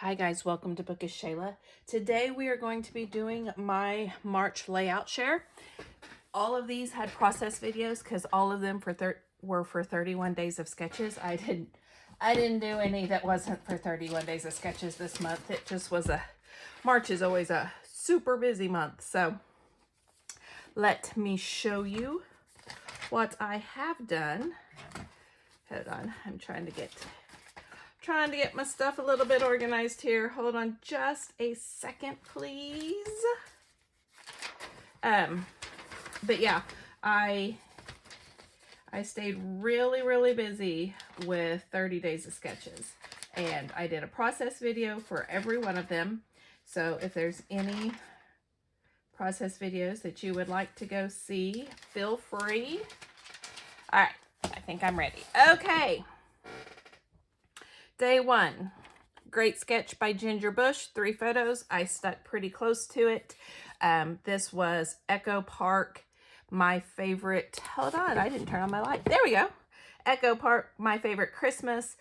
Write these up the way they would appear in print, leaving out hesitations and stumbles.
Hi guys, welcome to Bookish Shayla. Today we are going to be doing my March layout share. All of these had process videos because all of them were for 31 days of sketches. I didn't do any that wasn't for 31 days of sketches this month. It just was March is always a super busy month. So let me show you what I have done. Hold on, I'm trying to get my stuff a little bit organized here. Hold on just a second, please. But yeah, I stayed really busy with 30 days of sketches, and I did a process video for every one of them. So if there's any process videos that you would like to go see, feel free. All right, I think I'm ready. Okay. Day one, great sketch by Ginger Bush, 3 photos. I stuck pretty close to it. This was Echo Park, my favorite. Hold on, I didn't turn on my light. There we go. Echo Park, my favorite Christmas.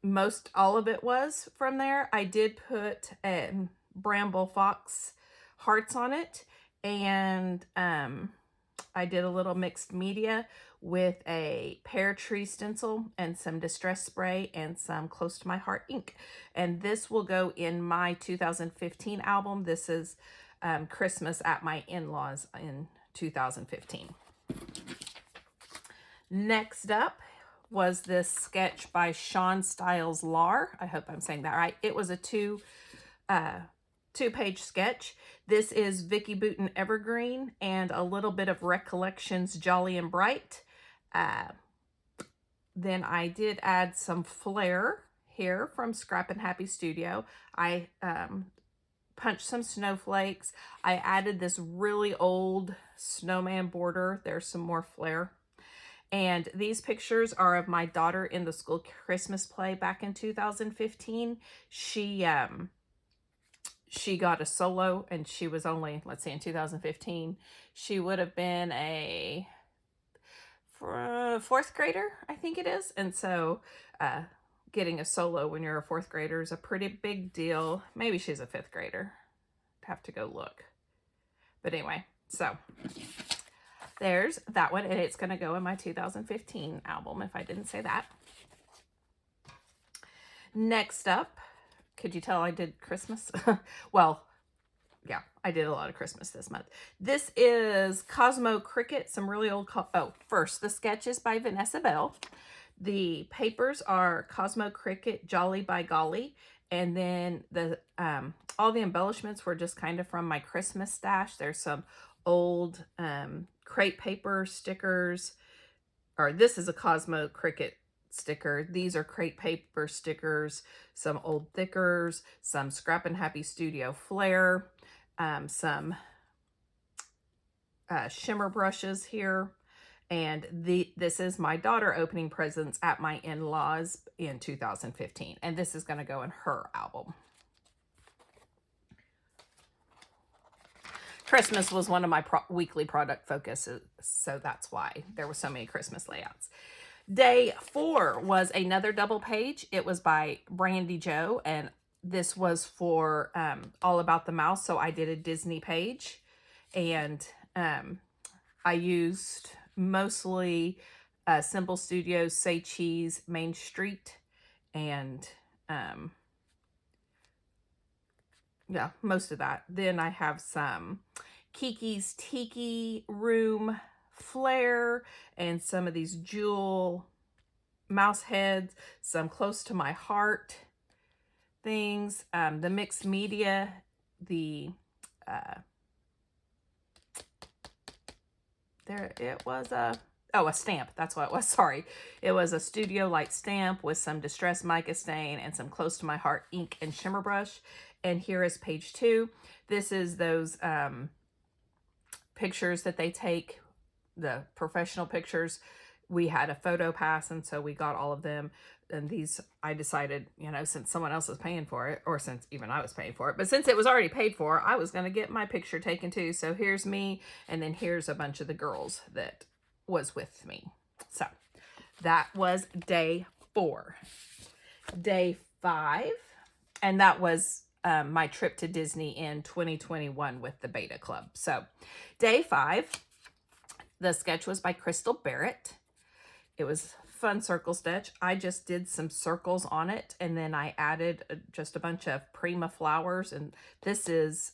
Most all of it was from there. I did put Bramble Fox hearts on it, and I did a little mixed media with a pear tree stencil and some distress spray and some Close to My Heart ink. And this will go in my 2015 album. This is Christmas at my in-laws in 2015. Next up was this sketch by Sean Styles Lar. I hope I'm saying that right. It was a two-page sketch. This is Vicki Boutin Evergreen and a little bit of Recollections Jolly and Bright. Then I did add some flair here from Scrap and Happy Studio. I punched some snowflakes. I added this really old snowman border. There's some more flair. And these pictures are of my daughter in the school Christmas play back in 2015. She got a solo, and she was only, let's see, in 2015, she would have been a 4th grader, I think it is. And so getting a solo when you're a 4th grader is a pretty big deal. Maybe she's a 5th grader. I'd have to go look. But anyway, so there's that one, and it's going to go in my 2015 album, if I didn't say that. Next up, could you tell I did Christmas? Well, yeah, I did a lot of Christmas this month. This is Cosmo Cricket, some really old, first, the sketch is by Vanessa Bell. The papers are Cosmo Cricket, Jolly by Golly, and then the all the embellishments were just kind of from my Christmas stash. There's some old crepe paper stickers, or this is a Cosmo Cricket sticker. These are crepe paper stickers, some old thickers, some Scrap and Happy Studio flair, some shimmer brushes here. And this is my daughter opening presents at my in-laws in 2015. And this is going to go in her album. Christmas was one of my weekly product focuses, so that's why there were so many Christmas layouts. Day 4 was another double page. It was by Brandy Joe, and this was for All About the Mouse, so I did a Disney page, and I used mostly Simple Studios, Say Cheese, Main Street, and yeah, most of that. Then I have some Kiki's Tiki Room flair and some of these jewel mouse heads, some Close to My Heart things, the mixed media, the there it was a stamp. That's what it was. Sorry. It was a Studio Light stamp with some Distress Mica stain and some Close to My Heart ink and shimmer brush. And here is page 2. This is those pictures that they take, the professional pictures. We had a photo pass, and so we got all of them. And these, I decided, since someone else was paying for it, or since even I was paying for it, but since it was already paid for, I was going to get my picture taken too. So here's me, and then here's a bunch of the girls that was with me. So that was day 4. Day 5 And that was my trip to Disney in 2021 with the Beta Club. So day 5, the sketch was by Crystal Barrett. It was fun circle sketch. I just did some circles on it, and then I added just a bunch of Prima flowers. And this is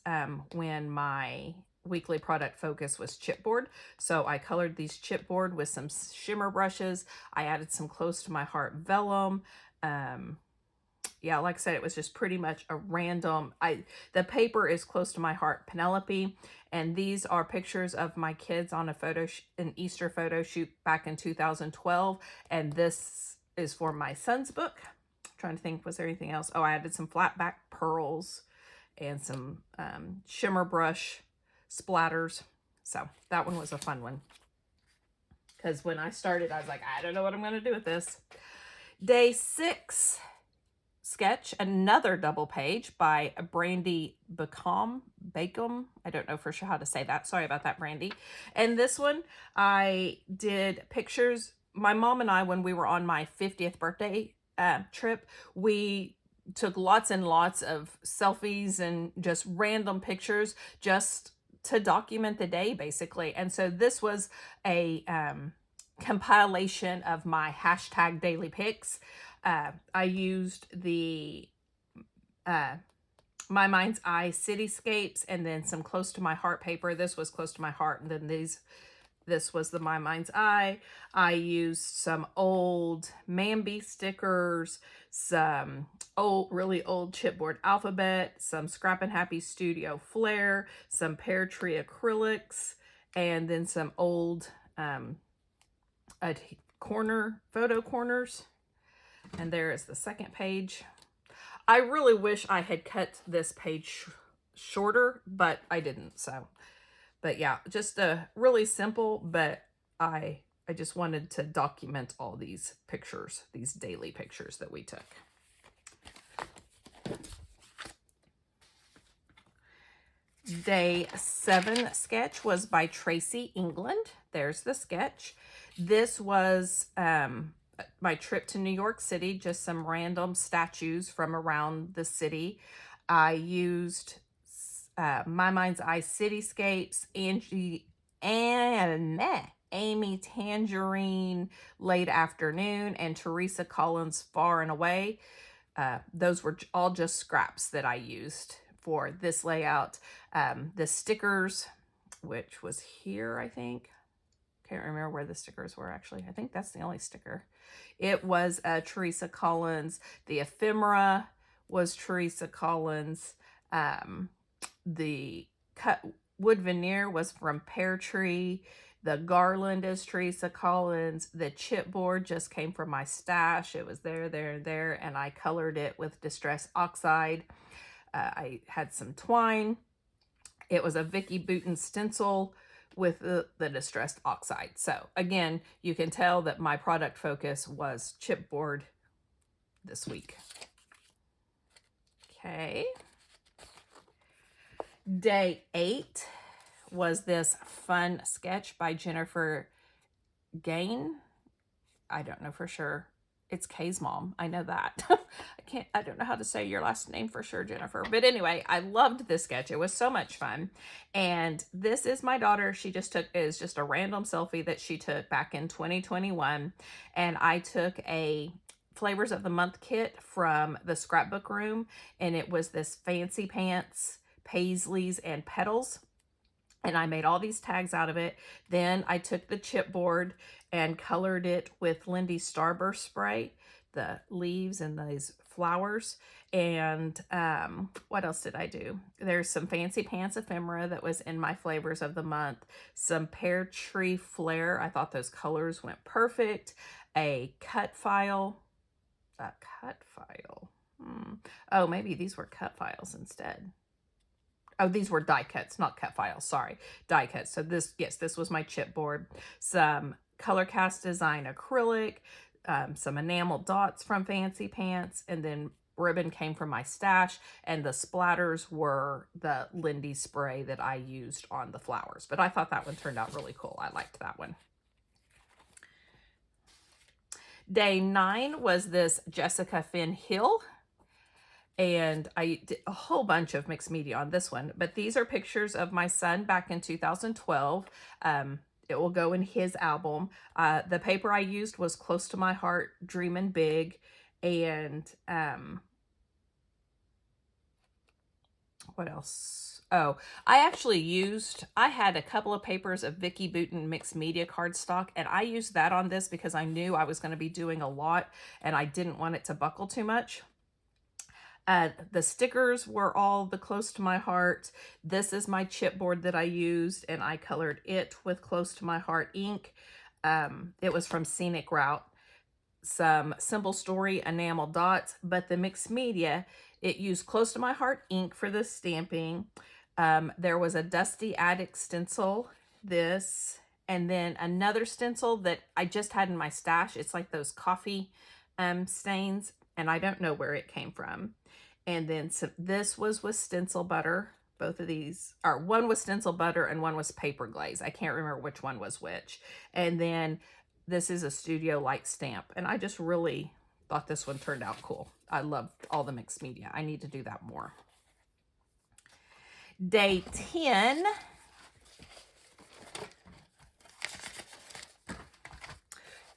when my weekly product focus was chipboard. So I colored these chipboard with some shimmer brushes. I added some close to my heart vellum. Yeah, like I said, it was just pretty much a random, the paper is close to my heart, Penelope, and these are pictures of my kids on an Easter photo shoot back in 2012, and this is for my son's book. I'm trying to think, was there anything else? Oh, I added some flat back pearls and some shimmer brush splatters. So that one was a fun one, because when I started, I was like, I don't know what I'm going to do with this. Day 6 sketch, another double page by Brandy Bacom. I don't know for sure how to say that. Sorry about that, Brandy. And this one, I did pictures. My mom and I, when we were on my 50th birthday trip, we took lots and lots of selfies and just random pictures just to document the day, basically. And so this was a compilation of my hashtag daily pics. I used the My Mind's Eye cityscapes and then some close to my heart paper. This was close to my heart, and then this was the My Mind's Eye. I used some old Mambi stickers, some really old chipboard alphabet, some Scrap and Happy Studio Flair, some Pear Tree acrylics, and then some old photo corners. And there is the second page. I really wish I had cut this page shorter, but I didn't. So, but yeah, just a really simple, but I just wanted to document all these pictures, these daily pictures that we took. Day 7 sketch was by Tracy England. There's the sketch. This was my trip to New York City, just some random statues from around the city. I used My Mind's Eye cityscapes, Amy Tangerine Late Afternoon, and Teresa Collins Far and Away. Those were all just scraps that I used for this layout. The stickers, which was here, I think. Can't remember where the stickers were, actually. I think that's the only sticker. It was Teresa Collins. The ephemera was Teresa Collins. The cut wood veneer was from Pear Tree. The garland is Teresa Collins. The chipboard just came from my stash. It was there, and I colored it with Distress Oxide. I had some twine. It was a Vicky Booten stencil with the Distressed Oxide. So again, you can tell that my product focus was chipboard this week. Okay. Day 8 was this fun sketch by Jennifer Gain. I don't know for sure. It's Kay's mom. I know that. I don't know how to say your last name for sure, Jennifer. But anyway, I loved this sketch. It was so much fun. And this is my daughter. She just is just a random selfie that she took back in 2021. And I took a Flavors of the Month kit from the scrapbook room. And it was this Fancy Pants, Paisleys, and Petals. And I made all these tags out of it. Then I took the chipboard and colored it with Lindy Starburst spray, the leaves and these flowers. And what else did I do? There's some Fancy Pants ephemera that was in my Flavors of the Month. Some Pear Tree Flair. I thought those colors went perfect. A cut file. Oh, maybe these were cut files instead. Oh, these were die cuts, not cut files. Sorry, die cuts. So this was my chipboard. Some Color Cast Design acrylic, some enamel dots from Fancy Pants, and then ribbon came from my stash, and the splatters were the Lindy spray that I used on the flowers. But I thought that one turned out really cool. I liked that one. Day 9 was this Jessica Finn Hill. And I did a whole bunch of mixed media on this one, but these are pictures of my son back in 2012. It will go in his album. The paper I used was Close to My Heart, Dreamin' Big, and what else? Oh, I had a couple of papers of Vicki Boutin mixed media cardstock, and I used that on this because I knew I was going to be doing a lot and I didn't want it to buckle too much. The stickers were all the Close to My Heart. This is my chipboard that I used, and I colored it with Close to My Heart ink. It was from Scenic Route. Some Simple Story enamel dots, but the mixed media, it used Close to My Heart ink for the stamping. There was a Dusty Attic stencil, this, and then another stencil that I just had in my stash. It's like those coffee stains, and I don't know where it came from. And then this was with stencil butter. Both of these, or one was stencil butter and one was paper glaze. I can't remember which one was which. And then this is a Studio Light stamp. And I just really thought this one turned out cool. I loved all the mixed media. I need to do that more. Day 10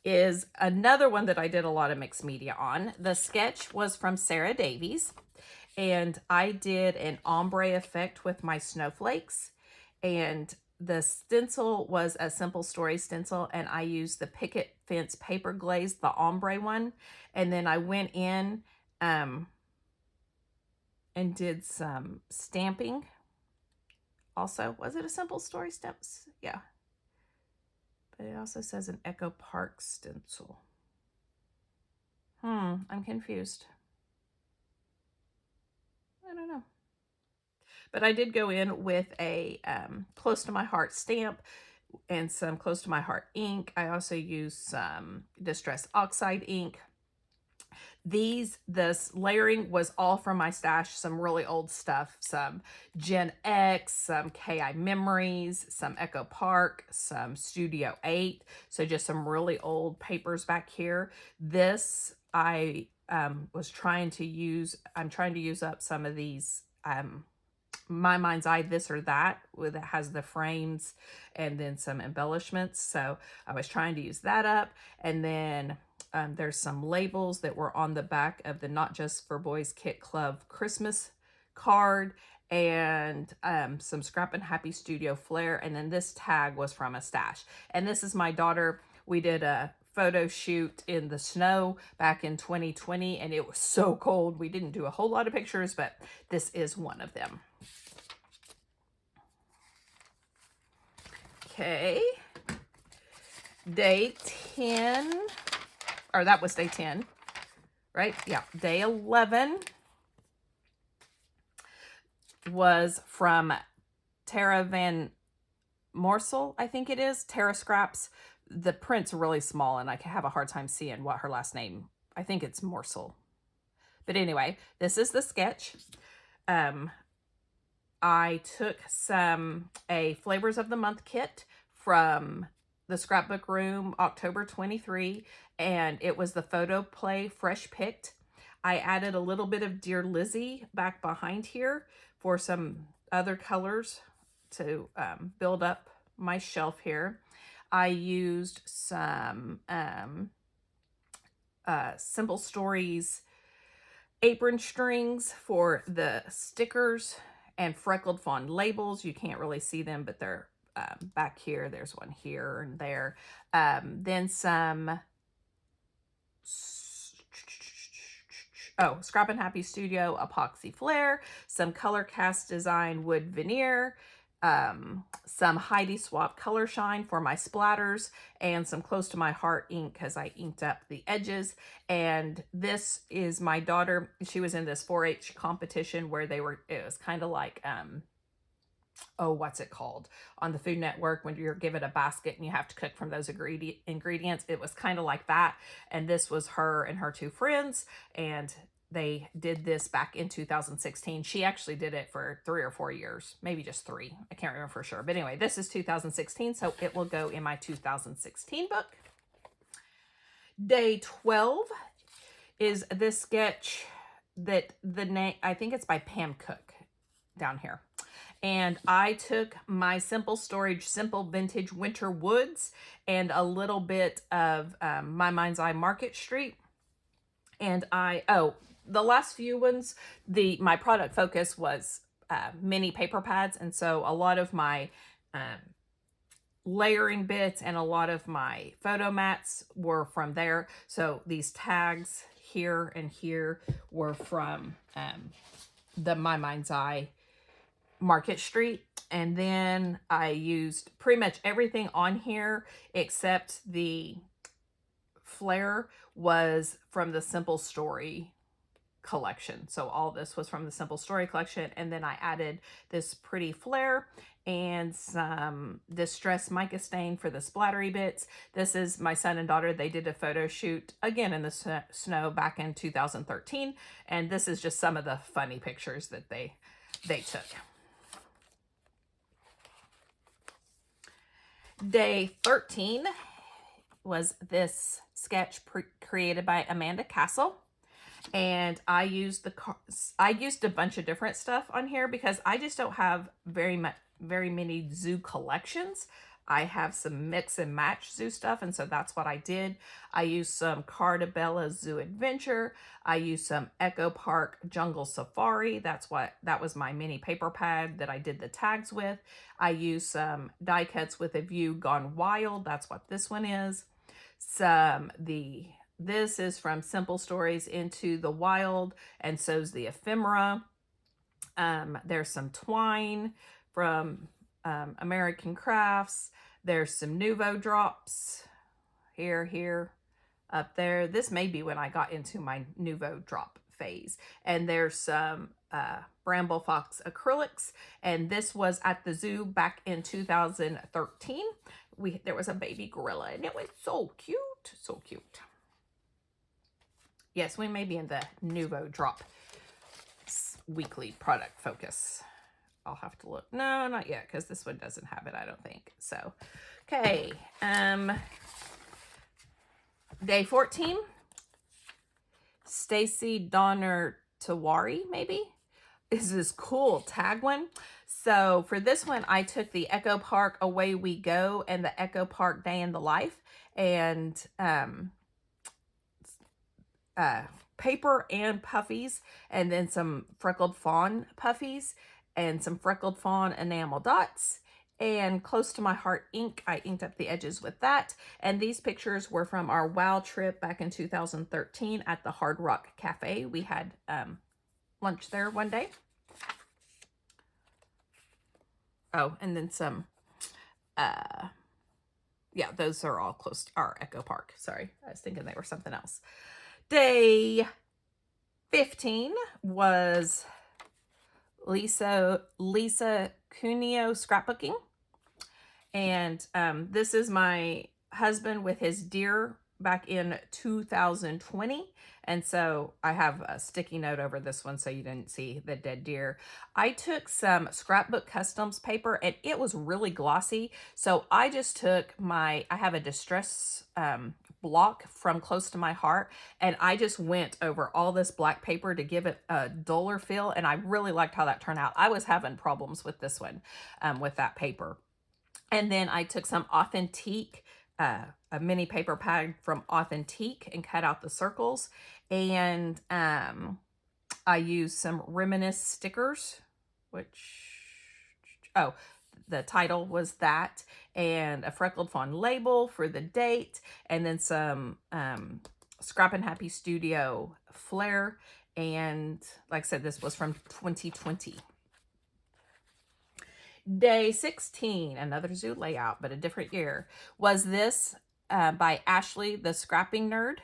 is another one that I did a lot of mixed media on. The sketch was from Sarah Davies, and I did an ombre effect with my snowflakes, and the stencil was a Simple Story stencil, and I used the Picket Fence paper glaze, the ombre one, and then I went in and did some stamping. Also, was it a Simple Story stamps? Yeah. But it also says an Echo Park stencil. I'm confused. I don't know. But I did go in with a Close to My Heart stamp and some Close to My Heart ink. I also used some Distress Oxide ink. This layering was all from my stash, some really old stuff, some Gen X, some KI Memories, some Echo Park, some Studio 8. So just some really old papers back here. This I was trying to use, I'm trying to use up some of these My Mind's Eye This or That, with it has the frames and then some embellishments. So I was trying to use that up. And then there's some labels that were on the back of the Not Just for Boys Kit Club Christmas card, and some Scrappin' Happy Studio Flair. And then this tag was from a stash. And this is my daughter. We did a photo shoot in the snow back in 2020, and it was so cold. We didn't do a whole lot of pictures, but this is one of them. Okay. Day 10. Or that was day 10, right? Yeah. Day 11 was from Tara Van Morsel, I think it is. Tara Scraps. The print's really small, and I have a hard time seeing what her last name. I think it's Morsel. But anyway, this is the sketch. I took a Flavors of the Month kit from the Scrapbook Room, October 23, and it was the Photo Play Fresh Picked. I added a little bit of Dear Lizzie back behind here for some other colors to build up my shelf here. I used some Simple Stories apron strings for the stickers and Freckled Fawn labels. You can't really see them, but they're back here. There's one here and there. Then some Scrappin' Happy Studio epoxy flare, some Color Cast Design wood veneer, some Heidi Swap Color Shine for my splatters, and some Close to My Heart ink because I inked up the edges. And this is my daughter. She was in this 4-H competition where it was kind of like, what's it called? On the Food Network, when you're given a basket and you have to cook from those ingredients. It was kind of like that. And this was her and her two friends, and they did this back in 2016. She actually did it for 3 or 4 years, maybe just 3. I can't remember for sure. But anyway, this is 2016, so it will go in my 2016 book. Day 12 is this sketch that the name, I think it's by Pam Cook down here. And I took my Simple Storage Simple Vintage Winter Woods and a little bit of My Mind's Eye Market Street. And the last few ones, my product focus was mini paper pads. And so a lot of my layering bits and a lot of my photo mats were from there. So these tags here and here were from the My Mind's Eye Market Street. And then I used pretty much everything on here except the flare was from the Simple Story collection. So all this was from the Simple Story collection. And then I added this pretty flare and some Distress Mica Stain for the splattery bits. This is my son and daughter. They did a photo shoot again in the snow back in 2013. And this is just some of the funny pictures that they took. Day 13 was this sketch created by Amanda Castle. And I used a bunch of different stuff on here because I just don't have very many zoo collections. I have some mix and match zoo stuff, and so that's what I did. I used some Cardabella Zoo Adventure. I used some Echo Park Jungle Safari. That was my mini paper pad that I did the tags with. I used some die cuts with a view Gone Wild. That's what this one is. This is from Simple Stories Into the Wild, and so's the ephemera. There's some twine from American Crafts. There's some Nuvo drops here, up there. This may be when I got into my Nuvo drop phase. And there's some Bramble Fox acrylics, and this was at the zoo back in 2013. There was a baby gorilla, and it was so cute, so cute. Yes, we may be in the Nuvo drop weekly product focus. I'll have to look. No, not yet, because this one doesn't have it, I don't think. So, okay. Day 14. Stacy Donner Tawari, maybe, is this cool tag one. So for this one, I took the Echo Park Away We Go and the Echo Park Day in the Life, and paper and puffies, and then some Freckled Fawn puffies, and some Freckled Fawn enamel dots, and Close to My Heart ink. I inked up the edges with that. And these pictures were from our WOW trip back in 2013 at the Hard Rock Cafe. We had lunch there one day. Oh, and then some, yeah, those are all close to our Echo Park. Sorry, I was thinking they were something else. Day 15 was Lisa Cuneo scrapbooking. And this is my husband with his deer back in 2020. And so I have a sticky note over this one so you didn't see the dead deer. I took some Scrapbook Customs paper, and it was really glossy. So I just took I have a Distress block from Close to My Heart, and I just went over all this black paper to give it a duller feel, and I really liked how that turned out. I was having problems with this one, with that paper. And then I took some Authentique, a mini paper pad from Authentique, and cut out the circles. And I used some Reminisce stickers, the title was that, and a Freckled Fawn label for the date, and then some Scrappin' Happy Studio flair. And like I said, this was from 2020. Day 16, another zoo layout, but a different year, was this by Ashley, the Scrapping Nerd.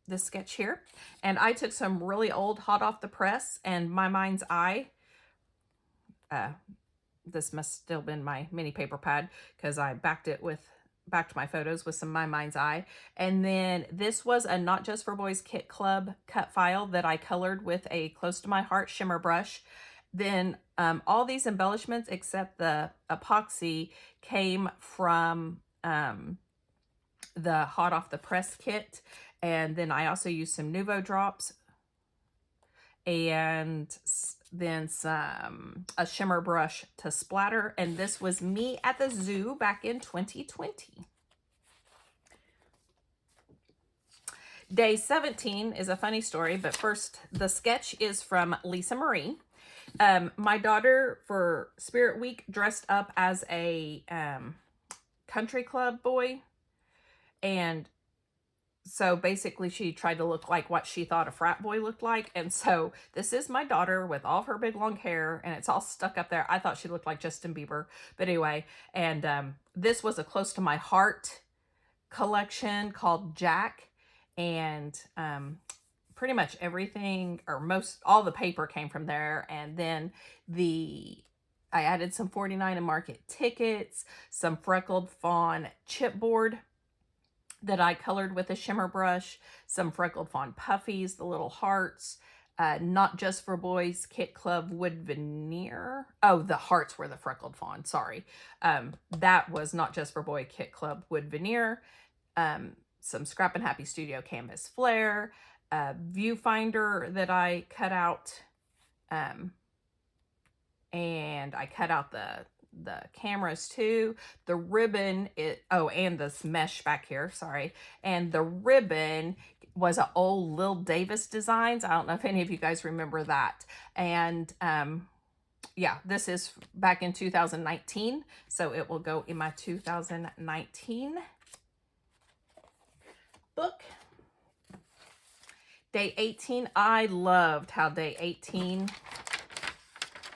This sketch here. And I took some really old hot off the press and My Mind's Eye. This must still been my mini paper pad because I backed my photos with some My Mind's Eye. And then this was a Not Just for Boys Kit Club cut file that I colored with a Close to My Heart shimmer brush. Then all these embellishments except the epoxy came from the hot off the press kit. And then I also used some Nuvo drops and then a shimmer brush to splatter. And this was me at the zoo back in 2020. Day 17 is a funny story, but first, the sketch is from Lisa Marie. My daughter, for Spirit Week, dressed up as a country club boy, and so basically she tried to look like what she thought a frat boy looked like. And so this is my daughter with all her big long hair, and it's all stuck up there. I thought she looked like Justin Bieber, but anyway. And this was a close to my heart collection called Jack, and pretty much everything, or all the paper came from there. And then I added some 49 and Market tickets, some freckled fawn chipboard that I colored with a shimmer brush, some freckled fawn puffies, the little hearts, Not Just for Boys Kit Club wood veneer. Oh, the hearts were the freckled fawn, sorry. That was Not Just for Boy Kit Club wood veneer, some Scrap and Happy Studio canvas flare, a viewfinder that I cut out, and I cut out the cameras too. The ribbon, and this mesh back here, sorry. And the ribbon was an old Lil Davis designs. I don't know if any of you guys remember that. And yeah, this is back in 2019, so it will go in my 2019 book. Day 18, I loved how day 18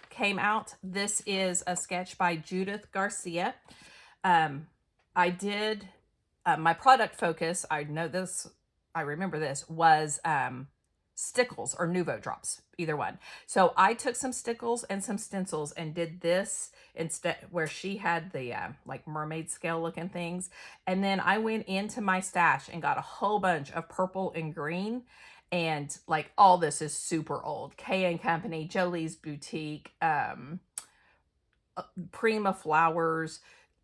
came out. This is a sketch by Judith Garcia. I did, my product focus, I remember this, was stickles or Nuvo drops, either one. So I took some stickles and some stencils and did this instead, where she had the like mermaid scale looking things. And then I went into my stash and got a whole bunch of purple and green. And like all this is super old. K & Company, Jolie's Boutique, Prima Flowers.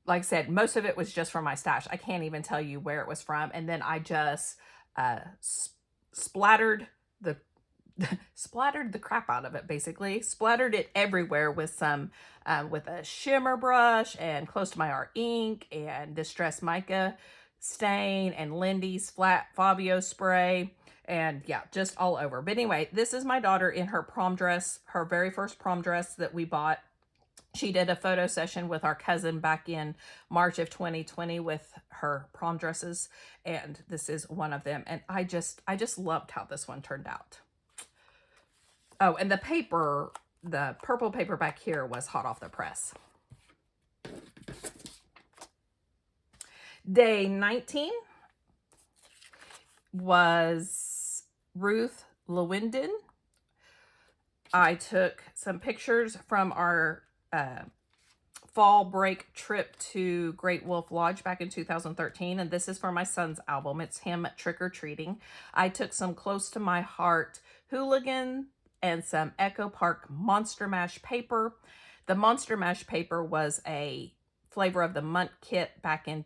Like I said, most of it was just from my stash. I can't even tell you where it was from. And then I just splattered the crap out of it, basically. Splattered it everywhere with some, with a shimmer brush and Close to My Heart ink and Distress Mica stain and Lindy's flat Fabio spray. And yeah, just all over. But anyway, this is my daughter in her prom dress, her very first prom dress that we bought. She did a photo session with our cousin back in March of 2020 with her prom dresses. And this is one of them. And I just loved how this one turned out. Oh, and the paper, the purple paper back here was hot off the press. Day 19 was Ruth Lewandin. I took some pictures from our fall break trip to Great Wolf Lodge back in 2013, and this is for my son's album. It's him trick-or-treating. I took some Close to My Heart Hooligan and some Echo Park Monster Mash paper. The Monster Mash paper was a flavor of the month kit back in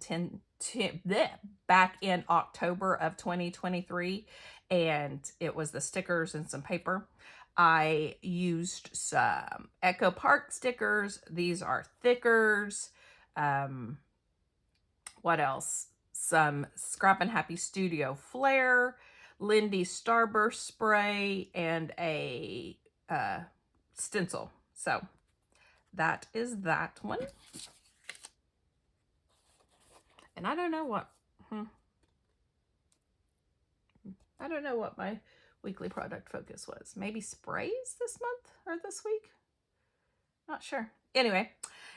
back in October of 2023, and it was the stickers and some paper. I used some Echo Park stickers. These are thickers. What else? Some Scrap and Happy Studio Flare, Lindy Starburst spray, and a stencil. So that is that one. And I don't know what, I don't know what my weekly product focus was. Maybe sprays this month or this week? Not sure. Anyway,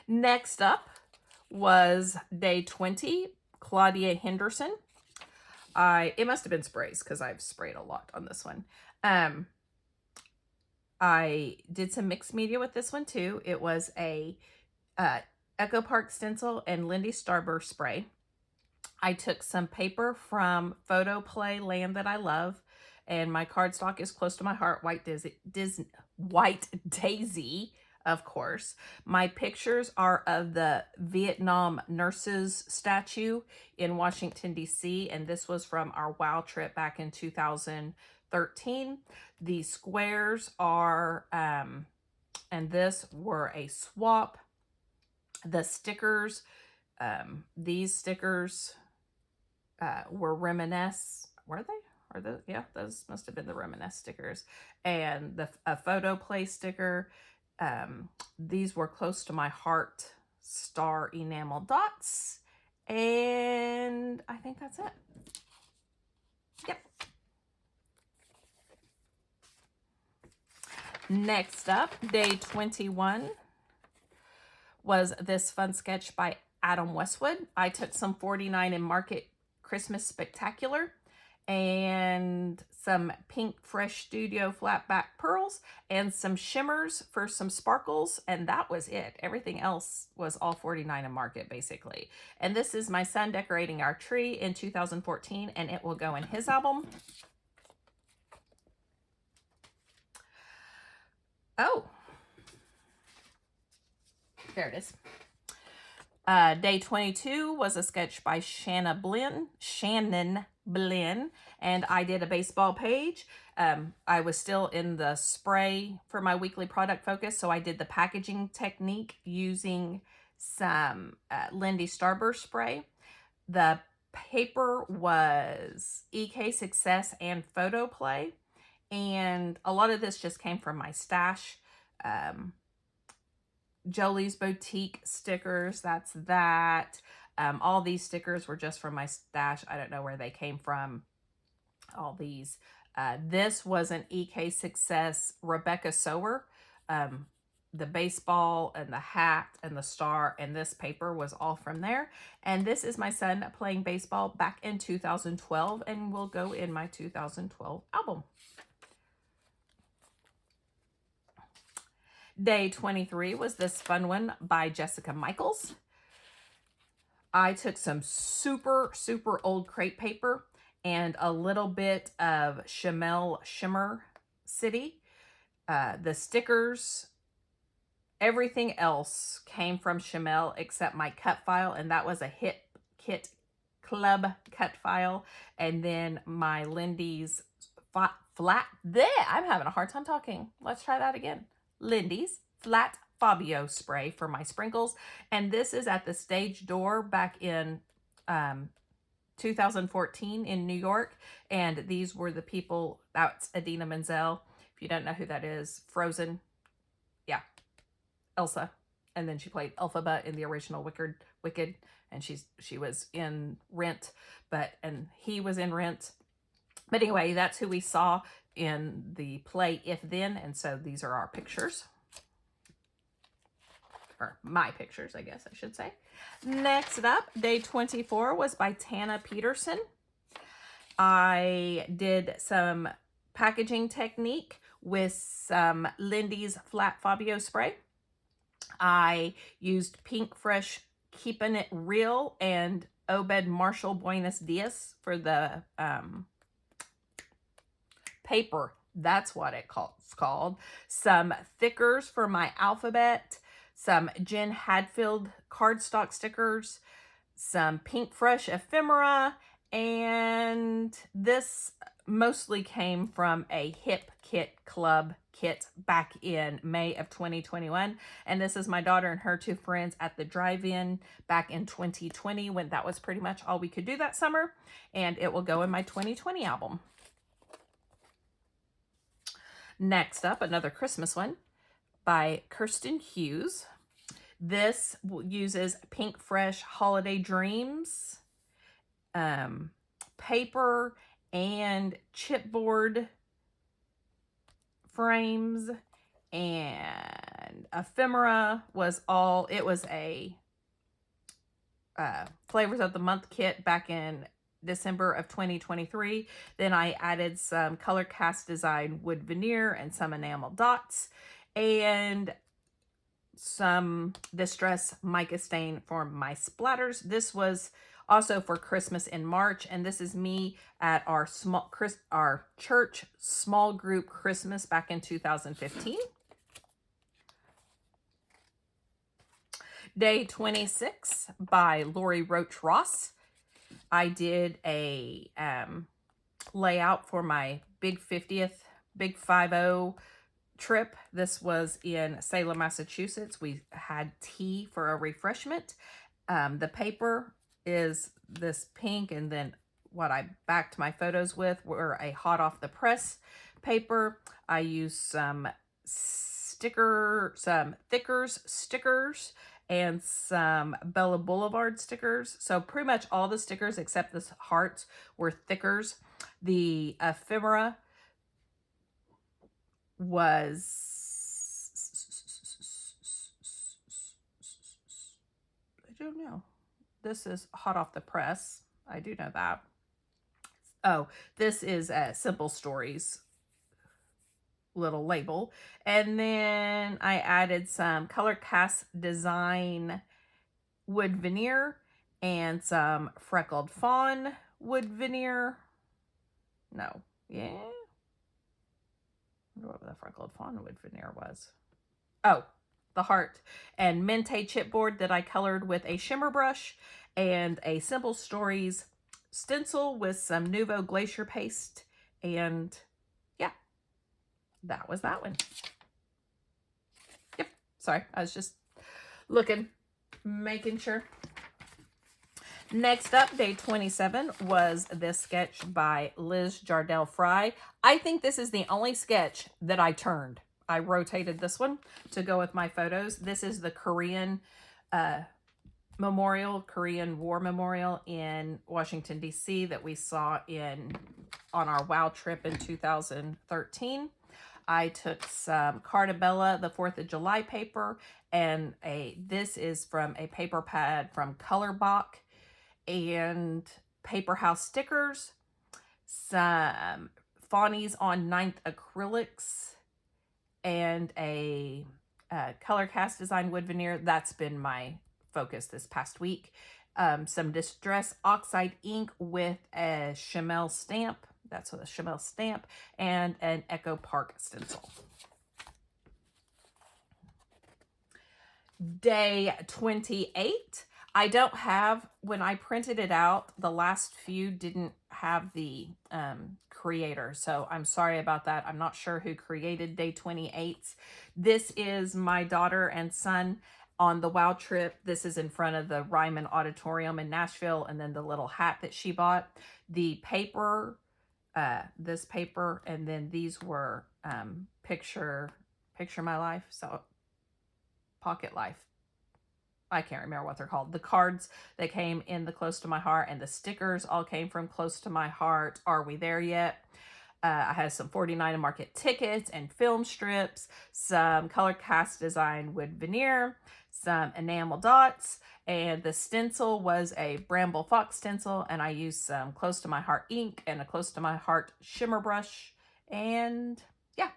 next up was day 20, Claudia Henderson. It must have been sprays because I've sprayed a lot on this one. I did some mixed media with this one too. It was a Echo Park stencil and Lindy Starburst spray. I took some paper from Photo Play Land That I Love, and my cardstock is Close to My Heart White Daisy of course. My pictures are of the Vietnam nurses statue in Washington, D.C., and this was from our WOW trip back in 2013. The squares are, and this were a swap. The stickers, these stickers were Reminisce. Were they? Are those? Yeah, those must have been the Reminisce stickers. And a photo play sticker. These were close to my heart star enamel dots. And I think that's it. Yep. Next up, day 21 was this fun sketch by Adam Westwood. I took some 49 in Market Christmas Spectacular and some Pink Fresh Studio flat back pearls and some shimmers for some sparkles, and that was it. Everything else was all 49 in Market, basically. And this is my son decorating our tree in 2014, and it will go in his album. Oh, there it is. Day 22 was a sketch by Shannon Blinn, and I did a baseball page. I was still in the spray for my weekly product focus, so I did the packaging technique using some Lindy Starburst spray. The paper was EK Success and Photo Play, and a lot of this just came from my stash. Jolie's Boutique stickers, that's that. All these stickers were just from my stash. I don't know where they came from. All these. This was an EK Success Rebecca Sower. The baseball and the hat and the star and this paper was all from there. And this is my son playing baseball back in 2012 and will go in my 2012 album. Day 23 was this fun one by Jessica Michaels. I took some super, super old crepe paper and a little bit of Chamel Shimmer City. The stickers, everything else came from Chamel except my cut file, and that was a Kit Club cut file. And then my Lindy's I'm having a hard time talking. Let's try that again. Lindy's Flat Fabio spray for my sprinkles. And this is at the Stage Door back in 2014 in New York. And these were the people, that's Idina Menzel. If you don't know who that is, Frozen. Yeah, Elsa. And then she played Elphaba in the original Wicked. And she was in Rent, and he was in Rent. But anyway, that's who we saw in the play If Then, and so these are our pictures. Or my pictures, I guess I should say. Next up, day 24 was by Tana Peterson. I did some packaging technique with some Lindy's Flat Fabio spray. I used Pink Fresh Keeping It Real and Obed Marshall Buenos Dias for the paper. That's what it's called. Some thickers for my alphabet, some Jen Hadfield cardstock stickers, some Pink Fresh ephemera, and this mostly came from a Hip Kit Club kit back in May of 2021. And this is my daughter and her two friends at the drive-in back in 2020 when that was pretty much all we could do that summer. And it will go in my 2020 album. Next up, another Christmas one by Kirsten Hughes. This uses Pink Fresh Holiday Dreams, paper, and chipboard frames, and ephemera was all, it was a Flavors of the Month kit back in December of 2023. Then I added some color cast design wood veneer and some enamel dots and some Distress mica stain for my splatters. This was also for Christmas in March, and this is me at our church small group Christmas back in 2015. Day 26 by Lori Roach Ross. I did a layout for my big 50th, big 50 trip. This was in Salem, Massachusetts. We had tea for a refreshment. The paper is this pink, and then what I backed my photos with were a hot off the press paper. I used some Thickers stickers and some Bella Boulevard stickers. So pretty much all the stickers except the hearts were Thickers. The ephemera was, I don't know. This is hot off the press. I do know that. Oh, this is Simple Stories little label. And then I added some Color Cast Design wood veneer and some Freckled Fawn wood veneer. No, yeah. I wonder what the Freckled Fawn wood veneer was. Oh, the heart. And Mente chipboard that I colored with a shimmer brush, and a Simple Stories stencil with some Nuvo Glacier paste. And yeah, that was that one. Yep, sorry, I was just looking, making sure. Next up, day 27 was this sketch by Liz Jardell Fry. I think this is the only sketch that I turned. I rotated this one to go with my photos. This is the Korean memorial, Korean War Memorial in Washington, D.C. that we saw on our WOW trip in 2013. I took some Carta Bella, the 4th of July paper, and this is from a paper pad from Colorbach, and Paper House stickers, some Fawnies on 9th acrylics, and a Color Cast Design wood veneer. That's been my focus this past week. Some Distress Oxide ink with a Chamel stamp. That's a Chamel stamp, and an Echo Park stencil. Day 28. I don't have, when I printed it out, the last few didn't have the creator. So I'm sorry about that. I'm not sure who created day 28. This is my daughter and son on the WOW trip. This is in front of the Ryman Auditorium in Nashville, and then the little hat that she bought. The paper, this paper, and then these were Picture My Life, so Pocket Life. I can't remember what they're called. The cards that came in the Close to My Heart, and the stickers all came from Close to My Heart. Are We There Yet? I had some 49 Market tickets and film strips, some Color Cast Design wood veneer, some enamel dots, and the stencil was a Bramble Fox stencil, and I used some Close to My Heart ink and a Close to My Heart shimmer brush. And yeah,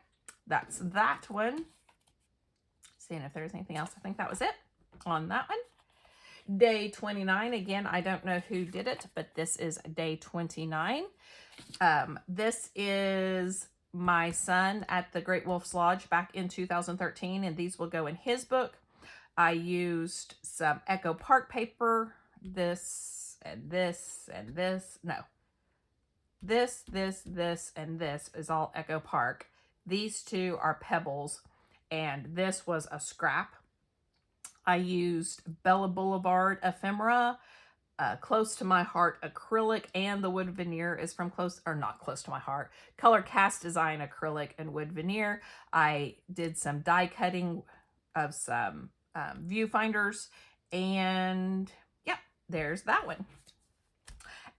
that's that one. Seeing if there's anything else. I think that was it on that one. Day 29, again, I don't know who did it, but this is day 29. This is my son at the Great Wolf's Lodge back in 2013, and these will go in his book. I used some Echo Park paper, this, and this, and this. No. This, and this is all Echo Park. These two are Pebbles, and this was a scrap. I used Bella Boulevard ephemera, Close to My Heart acrylic, and the wood veneer is from not Close to My Heart, Color Cast Design acrylic and wood veneer. I did some die cutting of some viewfinders, and yeah, there's that one.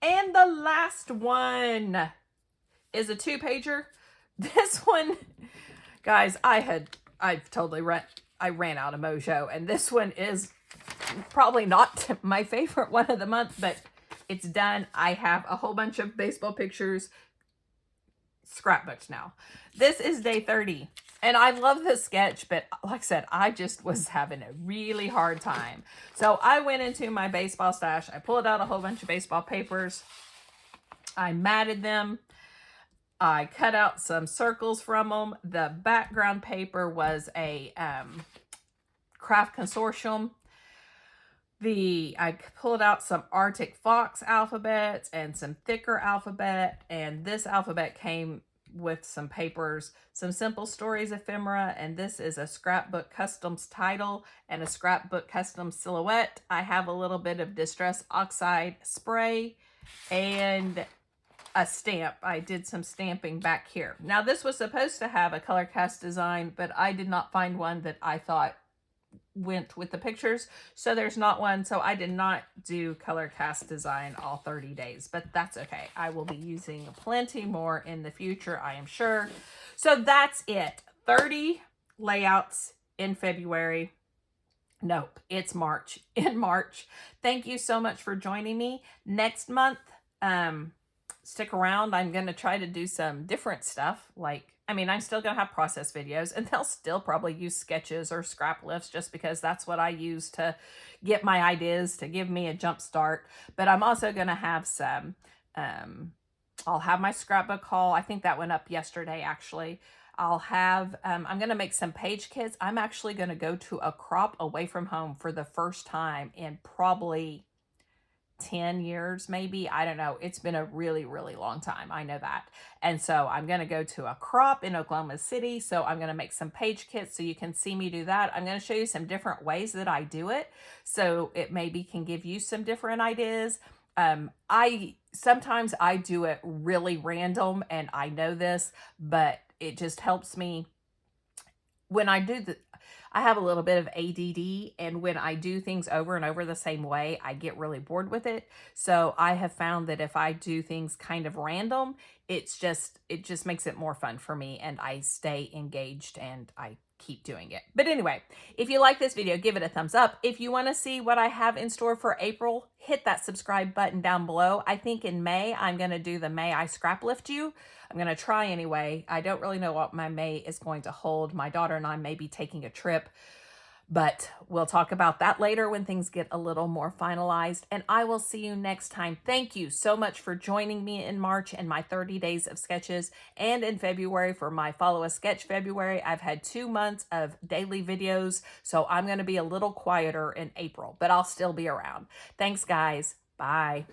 And the last one is a 2-pager. This one, guys, I ran out of mojo, and this one is probably not my favorite one of the month, but it's done. I have a whole bunch of baseball pictures scrapbooked now. This is day 30, and I love this sketch, but like I said, I just was having a really hard time. So I went into my baseball stash. I pulled out a whole bunch of baseball papers. I matted them. I cut out some circles from them. The background paper was a Craft Consortium I pulled out some Arctic Fox alphabets and some thicker alphabet, and this alphabet came with some papers, some Simple Stories ephemera, and this is a Scrapbook Customs title and a Scrapbook Customs silhouette. I have a little bit of Distress Oxide spray and a stamp. I did some stamping back here. Now this was supposed to have a color cast design, but I did not find one that I thought went with the pictures, so there's not one. So I did not do color cast design all 30 days, but that's okay. I will be using plenty more in the future, I am sure. So that's it. 30 layouts in February. Nope, it's March. In March. Thank you so much for joining me. Next month, stick around. I'm going to try to do some different stuff. I'm still going to have process videos, and they'll still probably use sketches or scrap lifts just because that's what I use to get my ideas, to give me a jump start. But I'm also going to have some, I'll have my scrapbook haul. I think that went up yesterday, actually. I'll have, I'm going to make some page kits. I'm actually going to go to a crop away from home for the first time in probably 10 years, maybe. I don't know. It's been a really, really long time. I know that. And so I'm going to go to a crop in Oklahoma City. So I'm going to make some page kits so you can see me do that. I'm going to show you some different ways that I do it, so it maybe can give you some different ideas. Sometimes I do it really random, and I know this, but it just helps me when I do I have a little bit of ADD, and when I do things over and over the same way, I get really bored with it. So I have found that if I do things kind of random, it just makes it more fun for me, and I stay engaged and I keep doing it. But anyway, if you like this video, give it a thumbs up. If you want to see what I have in store for April, hit that subscribe button down below. I think in May, I'm going to do the May I Scrap Lift You. I'm going to try anyway. I don't really know what my May is going to hold. My daughter and I may be taking a trip, but we'll talk about that later when things get a little more finalized, and I will see you next time. Thank you so much for joining me in March and my 30 days of sketches, and in February for my Follow a Sketch February. I've had 2 months of daily videos, so I'm going to be a little quieter in April, but I'll still be around. Thanks, guys. Bye.